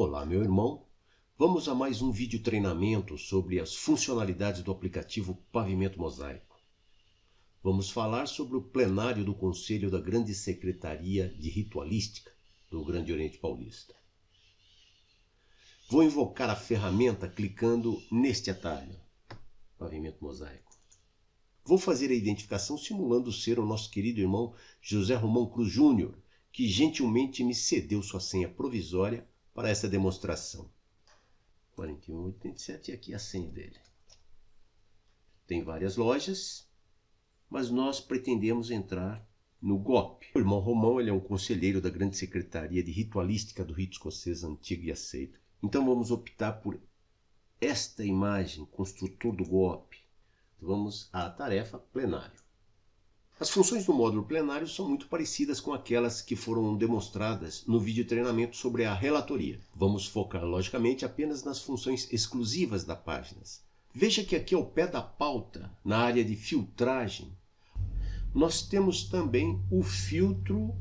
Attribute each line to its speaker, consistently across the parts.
Speaker 1: Olá, meu irmão. Vamos a mais um vídeo treinamento sobre as funcionalidades do aplicativo Pavimento Mosaico. Vamos falar sobre o plenário do Conselho da Grande Secretaria de Ritualística do Grande Oriente Paulista. Vou invocar a ferramenta clicando neste atalho, Pavimento Mosaico. Vou fazer a identificação simulando ser o nosso querido irmão José Romão Cruz Júnior, que gentilmente me cedeu sua senha provisória para essa demonstração. 4187 e aqui a senha dele. Tem várias lojas, mas nós pretendemos entrar no GOP. O irmão Romão ele é um conselheiro da Grande Secretaria de Ritualística do Rito Escocês Antigo e Aceito. Então vamos optar por esta imagem, construtor do GOP. Vamos à tarefa plenário. As funções do módulo plenário são muito parecidas com aquelas que foram demonstradas no vídeo treinamento sobre a relatoria. Vamos focar, logicamente, apenas nas funções exclusivas da página. Veja que aqui ao pé da pauta, na área de filtragem, nós temos também o filtro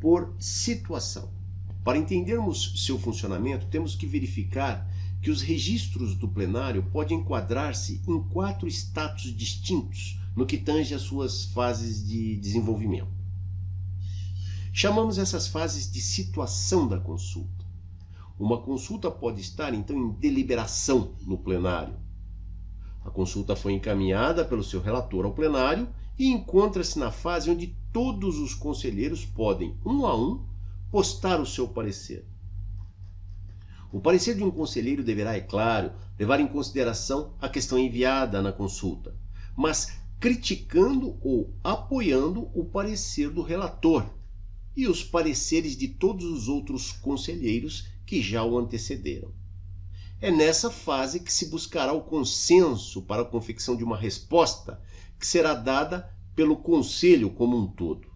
Speaker 1: por situação. Para entendermos seu funcionamento, temos que verificar que os registros do plenário podem enquadrar-se em 4 status distintos no que tange às suas fases de desenvolvimento. Chamamos essas fases de situação da consulta. Uma consulta pode estar, então, em deliberação no plenário. A consulta foi encaminhada pelo seu relator ao plenário e encontra-se na fase onde todos os conselheiros podem, um a um, postar o seu parecer. O parecer de um conselheiro deverá, é claro, levar em consideração a questão enviada na consulta, mas criticando ou apoiando o parecer do relator e os pareceres de todos os outros conselheiros que já o antecederam. É nessa fase que se buscará o consenso para a confecção de uma resposta que será dada pelo conselho como um todo.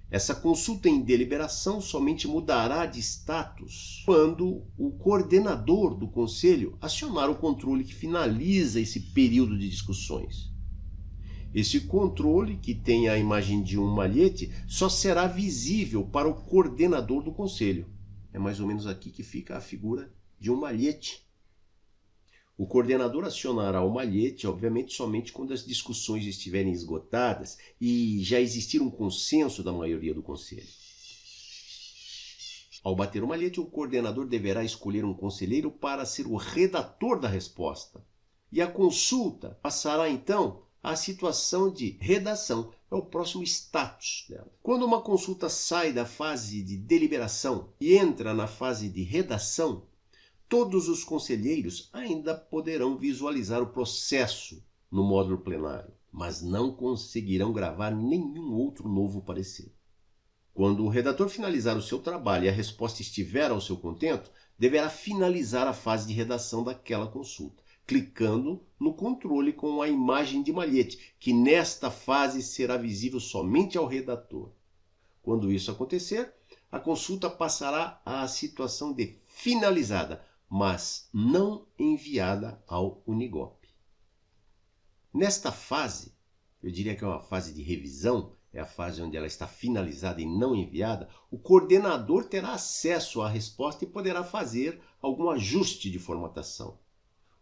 Speaker 1: Essa consulta em deliberação somente mudará de status quando o coordenador do conselho acionar o controle que finaliza esse período de discussões. Esse controle, que tem a imagem de um malhete, só será visível para o coordenador do conselho. É mais ou menos aqui que fica a figura de um malhete. O coordenador acionará o malhete, obviamente, somente quando as discussões estiverem esgotadas e já existir um consenso da maioria do conselho. Ao bater o malhete, o coordenador deverá escolher um conselheiro para ser o redator da resposta. E a consulta passará, então, à situação de redação. É o próximo status dela. Quando uma consulta sai da fase de deliberação e entra na fase de redação, todos os conselheiros ainda poderão visualizar o processo no módulo plenário, mas não conseguirão gravar nenhum outro novo parecer. Quando o redator finalizar o seu trabalho e a resposta estiver ao seu contento, deverá finalizar a fase de redação daquela consulta, clicando no controle com a imagem de malhete, que nesta fase será visível somente ao redator. Quando isso acontecer, a consulta passará à situação de finalizada, mas não enviada ao Unigop. Nesta fase, eu diria que é uma fase de revisão, é a fase onde ela está finalizada e não enviada, o coordenador terá acesso à resposta e poderá fazer algum ajuste de formatação.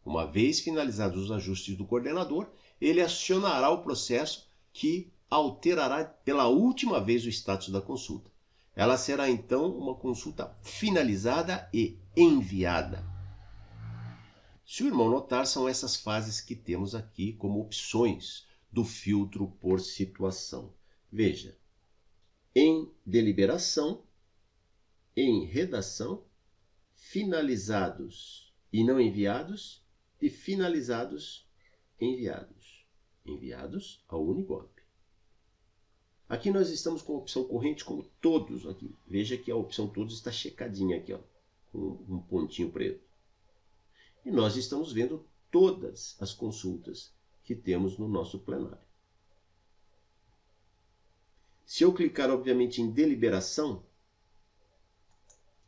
Speaker 1: Uma vez finalizados os ajustes do coordenador, ele acionará o processo que alterará pela última vez o status da consulta. Ela será então uma consulta finalizada e enviada. Se o irmão notar, são essas fases que temos aqui como opções do filtro por situação. Veja, em deliberação, em redação, finalizados e não enviados, e finalizados, enviados. Enviados ao Unigop. Aqui nós estamos com a opção corrente como todos aqui. Veja que a opção todos está checadinha aqui, ó, com um pontinho preto. E nós estamos vendo todas as consultas que temos no nosso plenário. Se eu clicar, obviamente, em deliberação,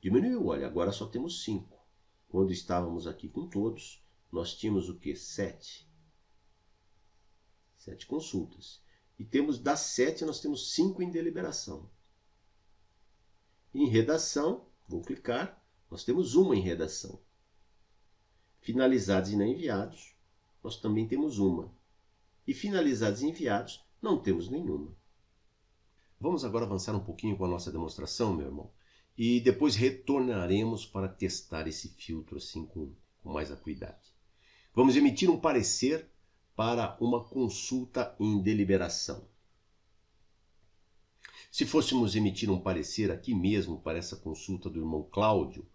Speaker 1: diminuiu. Olha, agora só temos 5. Quando estávamos aqui com todos, nós tínhamos o quê? 7. 7 consultas. E temos das 7, nós temos 5 em deliberação. Em redação, vou clicar, Nós temos uma em redação. Finalizados e não enviados, nós também temos uma. E finalizados e enviados, não temos nenhuma. Vamos agora avançar um pouquinho com a nossa demonstração, meu irmão. E depois retornaremos para testar esse filtro assim com mais acuidade. Vamos emitir um parecer para uma consulta em deliberação. Se fôssemos emitir um parecer aqui mesmo para essa consulta do irmão Cláudio,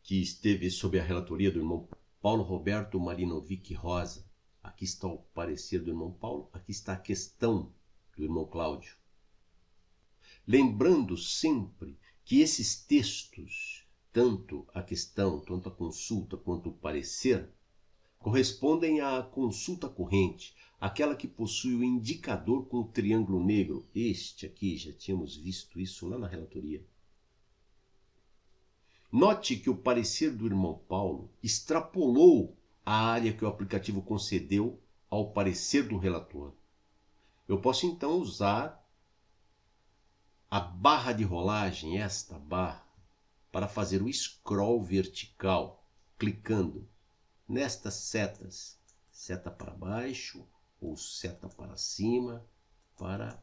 Speaker 1: que esteve sob a relatoria do irmão Paulo Roberto Marinovic Rosa, aqui está o parecer do irmão Paulo, aqui está a questão do irmão Cláudio. Lembrando sempre que esses textos, tanto a questão, tanto a consulta quanto o parecer, correspondem à consulta corrente, aquela que possui o indicador com o triângulo negro. Este aqui, já tínhamos visto isso lá na relatoria. Note que o parecer do irmão Paulo extrapolou a área que o aplicativo concedeu ao parecer do relator. Eu posso então usar a barra de rolagem, esta barra, para fazer o scroll vertical, clicando nestas setas, seta para baixo ou seta para cima, para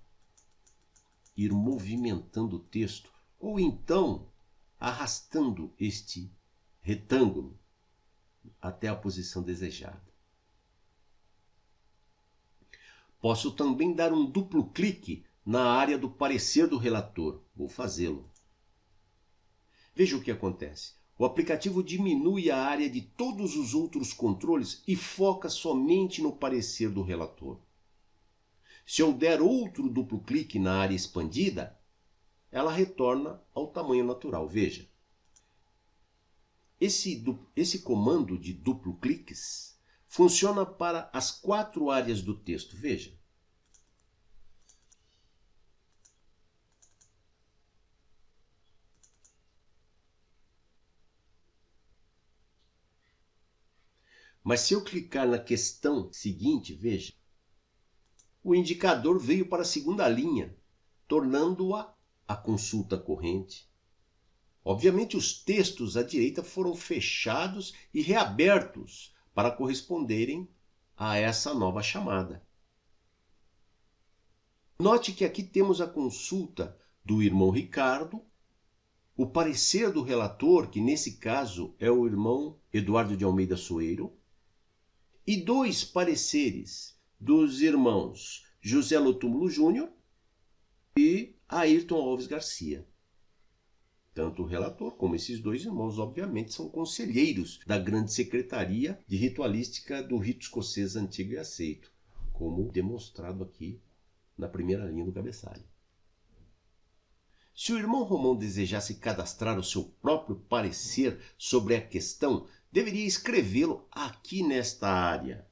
Speaker 1: ir movimentando o texto, ou então arrastando este retângulo até a posição desejada. Posso também dar um duplo clique na área do parecer do relator. Vou fazê-lo. Veja o que acontece. O aplicativo diminui a área de todos os outros controles e foca somente no parecer do relator. Se eu der outro duplo clique na área expandida, ela retorna ao tamanho natural. Veja. Esse comando de duplo cliques funciona para as 4 áreas do texto. Veja. Mas se eu clicar na questão seguinte, veja, o indicador veio para a segunda linha, tornando-a a consulta corrente. Obviamente, os textos à direita foram fechados e reabertos para corresponderem a essa nova chamada. Note que aqui temos a consulta do irmão Ricardo, o parecer do relator, que nesse caso é o irmão Eduardo de Almeida Soeiro, e 2 pareceres dos irmãos José Lotúmulo Júnior e Ayrton Alves Garcia. Tanto o relator como esses 2 irmãos, obviamente, são conselheiros da Grande Secretaria de Ritualística do Rito Escocês Antigo e Aceito, como demonstrado aqui na primeira linha do cabeçalho. Se o irmão Romão desejasse cadastrar o seu próprio parecer sobre a questão, deveria escrevê-lo aqui nesta área.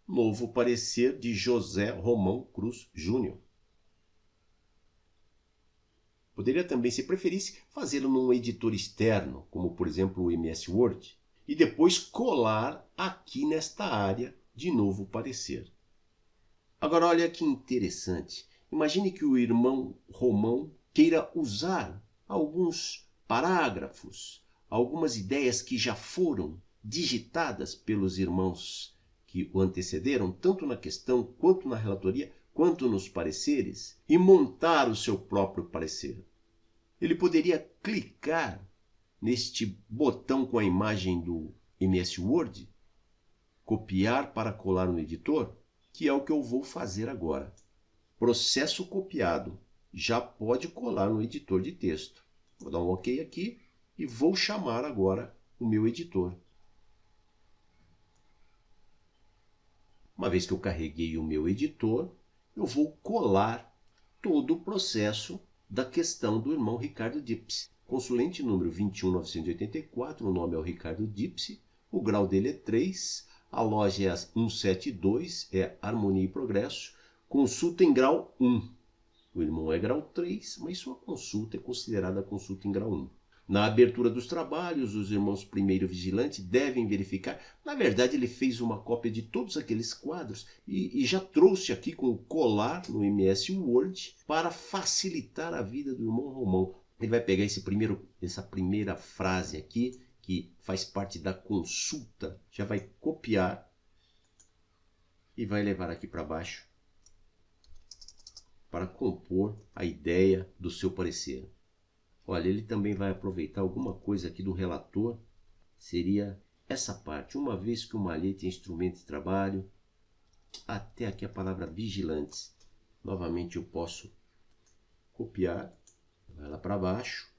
Speaker 1: Novo parecer de José Romão Cruz Júnior. Poderia também, se preferisse, fazê-lo num editor externo, como por exemplo o MS Word, e depois colar aqui nesta área de novo parecer. Agora olha que interessante. Imagine que o irmão Romão queira usar alguns parágrafos, algumas ideias que já foram digitadas pelos irmãos que o antecederam, tanto na questão, quanto na relatoria, quanto nos pareceres, e montar o seu próprio parecer. Ele poderia clicar neste botão com a imagem do MS Word, copiar para colar no editor, que é o que eu vou fazer agora. Processo copiado. Já pode colar no editor de texto. Vou dar um OK aqui e vou chamar agora o meu editor. Uma vez que eu carreguei o meu editor, eu vou colar todo o processo da questão do irmão Ricardo Dipse. Consulente número 21984, o nome é o Ricardo Dipse, o grau dele é 3, a loja é 172, é Harmonia e Progresso, consulta em grau 1. O irmão é grau 3, mas sua consulta é considerada consulta em grau 1. Na abertura dos trabalhos, os irmãos primeiro vigilante devem verificar. Na verdade, ele fez uma cópia de todos aqueles quadros e já trouxe aqui com o colar no MS Word para facilitar a vida do irmão Romão. ele vai pegar essa primeira frase aqui, que faz parte da consulta, já vai copiar e vai levar aqui para baixo para compor a ideia do seu parecer. Olha, ele também vai aproveitar alguma coisa aqui do relator, seria essa parte. Uma vez que o malhete é instrumento de trabalho, até aqui a palavra vigilantes. Novamente eu posso copiar, vai lá para baixo,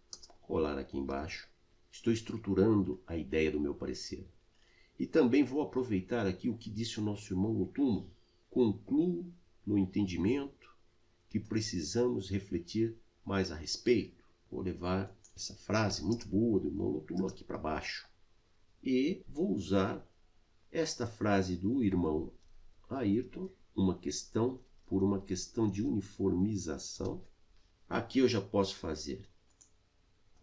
Speaker 1: colar aqui embaixo. Estou estruturando a ideia do meu parecer. E também vou aproveitar aqui o que disse o nosso irmão Lotumo. Concluo no entendimento que precisamos refletir mais a respeito. Vou levar essa frase muito boa do irmão Lotumo aqui para baixo. E vou usar esta frase do irmão Ayrton, uma questão por uma questão de uniformização. Aqui eu já posso fazer.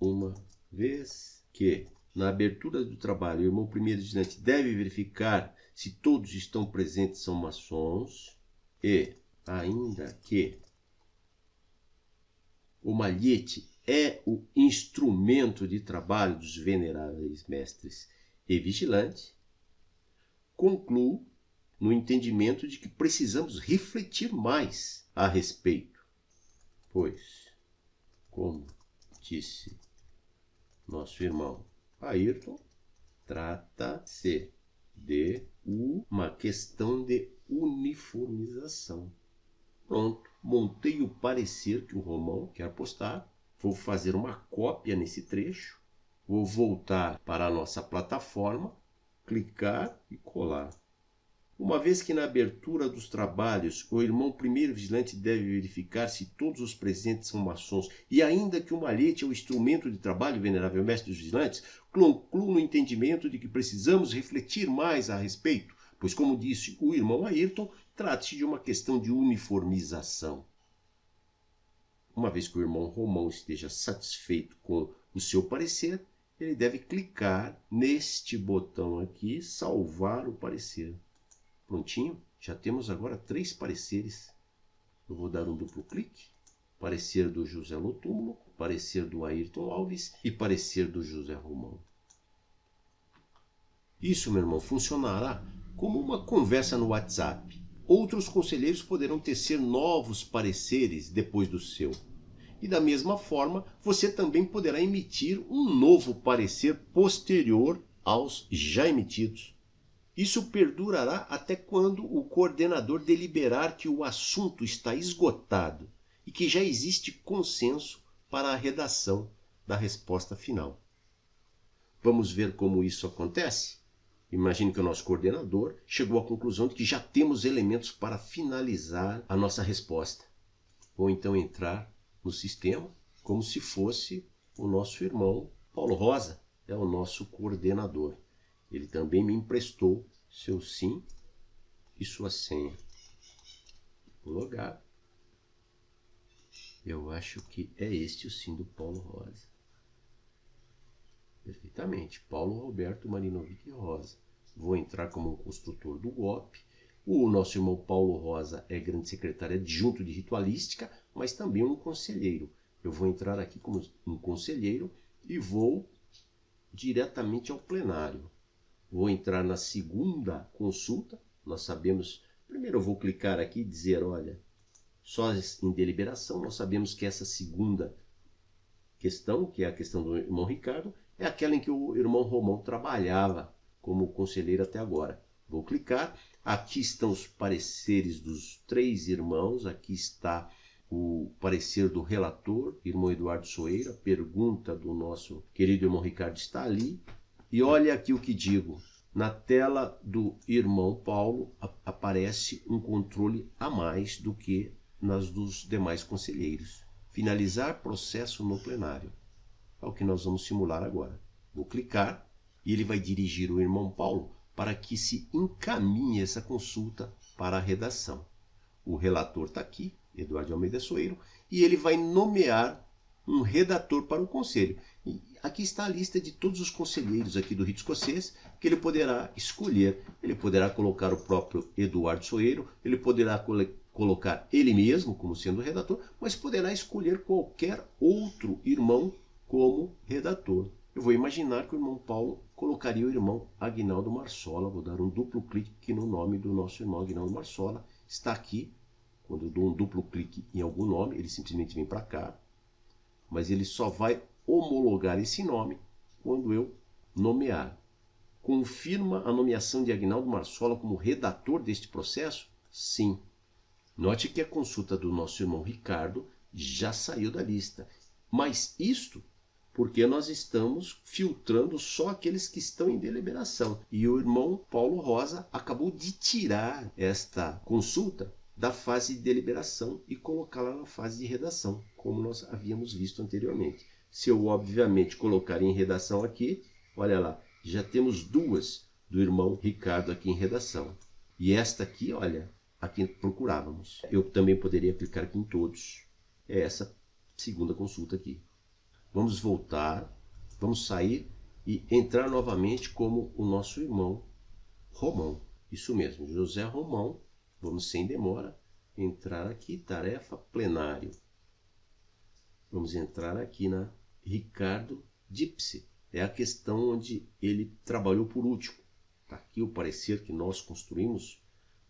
Speaker 1: Uma vez que na abertura do trabalho o irmão primeiro vigilante deve verificar se todos estão presentes são maçons e ainda que o malhete é o instrumento de trabalho dos veneráveis mestres e vigilantes, concluo no entendimento de que precisamos refletir mais a respeito, pois, como disse nosso irmão Ayrton, trata-se de uma questão de uniformização. Pronto, montei o parecer que o Romão quer postar. Vou fazer uma cópia nesse trecho. Vou voltar para a nossa plataforma, clicar e colar. Uma vez que na abertura dos trabalhos o irmão primeiro vigilante deve verificar se todos os presentes são maçons e ainda que o malhete é o instrumento de trabalho, venerável mestre dos vigilantes, concluo no entendimento de que precisamos refletir mais a respeito, pois como disse o irmão Ayrton, trata-se de uma questão de uniformização. Uma vez que o irmão Romão esteja satisfeito com o seu parecer, ele deve clicar neste botão aqui, salvar o parecer. Prontinho, já temos agora 3 pareceres. Eu vou dar um duplo clique. Parecer do José Lotumo, parecer do Ayrton Alves e parecer do José Romão. Isso, meu irmão, funcionará como uma conversa no WhatsApp. Outros conselheiros poderão tecer novos pareceres depois do seu. E da mesma forma, você também poderá emitir um novo parecer posterior aos já emitidos. Isso perdurará até quando o coordenador deliberar que o assunto está esgotado e que já existe consenso para a redação da resposta final. Vamos ver como isso acontece? Imagine que o nosso coordenador chegou à conclusão de que já temos elementos para finalizar a nossa resposta. Vou então entrar no sistema como se fosse o nosso irmão Paulo Rosa, é o nosso coordenador. Ele também me emprestou seu SIM e sua senha. Vou logar. Eu acho que é este o SIM do Paulo Rosa. Perfeitamente. Paulo Roberto Marinovic Rosa. Vou entrar como um construtor do GOP. O nosso irmão Paulo Rosa é grande secretário adjunto de ritualística, mas também um conselheiro. Eu vou entrar aqui como um conselheiro e vou diretamente ao plenário. Vou entrar na segunda consulta. Nós sabemos, primeiro eu vou clicar aqui e dizer, olha, só em deliberação. Nós sabemos que essa segunda questão, que é a questão do irmão Ricardo, é aquela em que o irmão Romão trabalhava como conselheiro até agora. Vou clicar. Aqui estão os pareceres dos 3 irmãos. Aqui está o parecer do relator, irmão Eduardo Soeira. A pergunta do nosso querido irmão Ricardo está ali. E olha aqui o que digo. Na tela do irmão Paulo aparece um controle a mais do que nas dos demais conselheiros. Finalizar processo no plenário. É o que nós vamos simular agora. Vou clicar e ele vai dirigir o irmão Paulo para que se encaminhe essa consulta para a redação. O relator está aqui, Eduardo Almeida Soeiro, e ele vai nomear um redator para o conselho. E aqui está a lista de todos os conselheiros aqui do rito escocês que ele poderá escolher. Ele poderá colocar o próprio Eduardo Soeiro, ele poderá colocar ele mesmo como sendo redator, mas poderá escolher qualquer outro irmão como redator. Eu vou imaginar que o irmão Paulo colocaria o irmão Aguinaldo Marsola. Vou dar um duplo clique no nome do nosso irmão Aguinaldo Marsola. Está aqui. Quando eu dou um duplo clique em algum nome, ele simplesmente vem para cá. Mas ele só vai homologar esse nome quando eu nomear. Confirma a nomeação de Aguinaldo Marsola como redator deste processo? Sim. Note que a consulta do nosso irmão Ricardo já saiu da lista. Mas isto porque nós estamos filtrando só aqueles que estão em deliberação. E o irmão Paulo Rosa acabou de tirar esta consulta da fase de deliberação e colocá-la na fase de redação, como nós havíamos visto anteriormente. Se eu, obviamente, colocar em redação aqui, olha lá, já temos duas do irmão Ricardo aqui em redação. E esta aqui, olha, a quem procurávamos. Eu também poderia clicar aqui em todos. É essa segunda consulta aqui. Vamos voltar, vamos sair e entrar novamente como o nosso irmão Romão. Isso mesmo, José Romão. Vamos sem demora entrar aqui, tarefa plenário. Vamos entrar aqui na Ricardo Dipse. É a questão onde ele trabalhou por último. Está aqui o parecer que nós construímos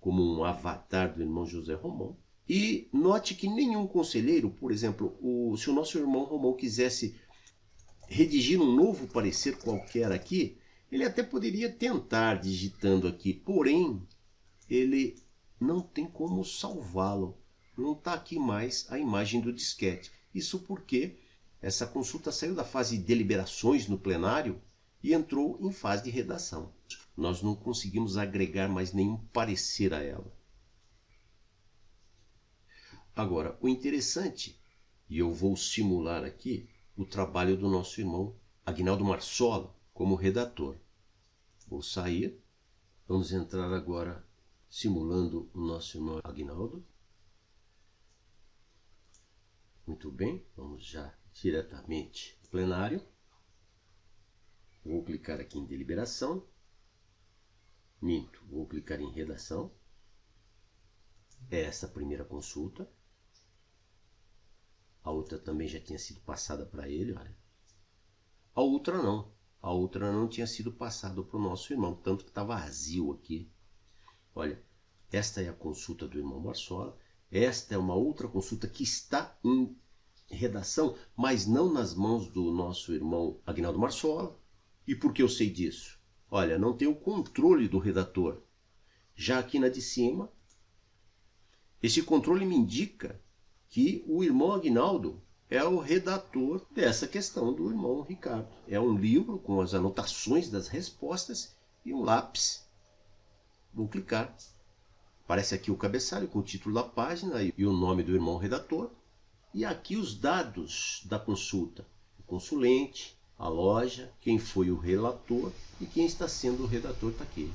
Speaker 1: como um avatar do irmão José Romão. E note que nenhum conselheiro, por exemplo, se o nosso irmão Romão quisesse redigir um novo parecer qualquer aqui, ele até poderia tentar digitando aqui, porém, ele não tem como salvá-lo. Não está aqui mais a imagem do disquete. Isso porque essa consulta saiu da fase de deliberações no plenário e entrou em fase de redação. Nós não conseguimos agregar mais nenhum parecer a ela. Agora, o interessante, e eu vou simular aqui, o trabalho do nosso irmão Aguinaldo Marsola como redator. Vou sair, vamos entrar agora simulando o nosso irmão Aguinaldo. Muito bem, vamos já diretamente no plenário. Vou clicar aqui em deliberação. Minto, vou clicar em redação. É essa a primeira consulta. A outra também já tinha sido passada para ele, olha. A outra não. A outra não tinha sido passada para o nosso irmão, tanto que está vazio aqui. Olha, esta é a consulta do irmão Marsola. Esta é uma outra consulta que está em redação, mas não nas mãos do nosso irmão Aguinaldo Marsola. E por que eu sei disso? Olha, não tem o controle do redator. Já aqui na de cima, esse controle me indica que o irmão Aguinaldo é o redator dessa questão do irmão Ricardo. É um livro com as anotações das respostas e um lápis. Vou clicar. Aparece aqui o cabeçalho com o título da página e o nome do irmão redator. E aqui os dados da consulta. O consulente, a loja, quem foi o relator e quem está sendo o redator está aqui.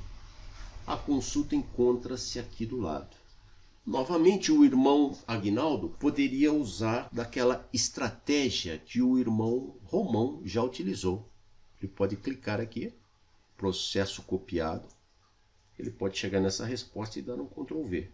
Speaker 1: A consulta encontra-se aqui do lado. Novamente, o irmão Aguinaldo poderia usar daquela estratégia que o irmão Romão já utilizou. Ele pode clicar aqui, processo copiado. Ele pode chegar nessa resposta e dar um Ctrl V.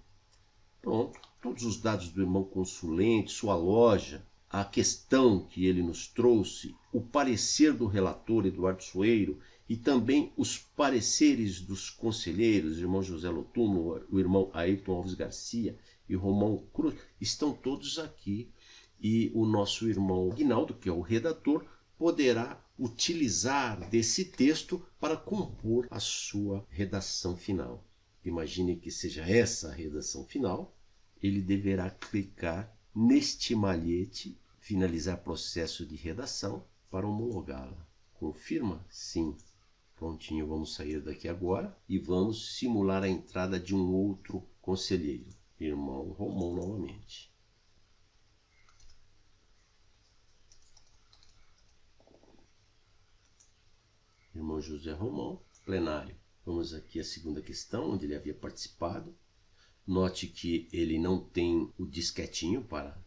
Speaker 1: Pronto, todos os dados do irmão consulente, sua loja, a questão que ele nos trouxe, o parecer do relator Eduardo Soeiro e também os pareceres dos conselheiros, o irmão José Lotuno, o irmão Ayrton Alves Garcia e o Romão Cruz, estão todos aqui. E o nosso irmão Aguinaldo, que é o redator, poderá utilizar desse texto para compor a sua redação final. Imagine que seja essa a redação final. Ele deverá clicar neste malhete, finalizar processo de redação para homologá-la. Confirma? Sim. Prontinho, vamos sair daqui agora e vamos simular a entrada de um outro conselheiro, irmão Romão novamente. Irmão José Romão, plenário. Vamos aqui à segunda questão, onde ele havia participado. Note que ele não tem o disquetinho para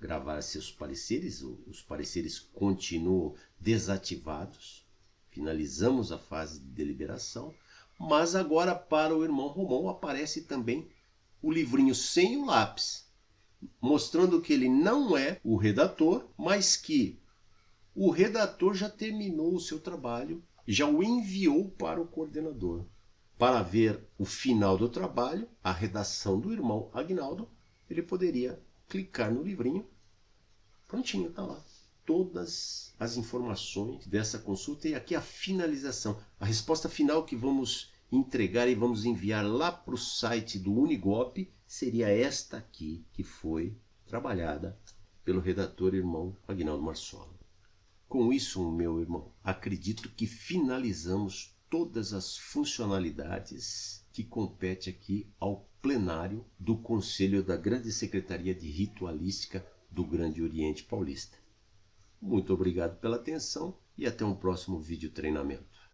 Speaker 1: gravar seus pareceres. Os pareceres continuam desativados. Finalizamos a fase de deliberação. Mas agora para o irmão Romão aparece também o livrinho sem o lápis, mostrando que ele não é o redator, mas que o redator já terminou o seu trabalho e já o enviou para o coordenador. Para ver o final do trabalho, a redação do irmão Aguinaldo, ele poderia clicar no livrinho. Prontinho, está lá. Todas as informações dessa consulta e aqui a finalização. A resposta final que vamos entregar e vamos enviar lá para o site do Unigop seria esta aqui, que foi trabalhada pelo redator irmão Aguinaldo Marsola. Com isso, meu irmão, acredito que finalizamos todas as funcionalidades que compete aqui ao plenário do Conselho da Grande Secretaria de Ritualística do Grande Oriente Paulista. Muito obrigado pela atenção e até um próximo vídeo treinamento.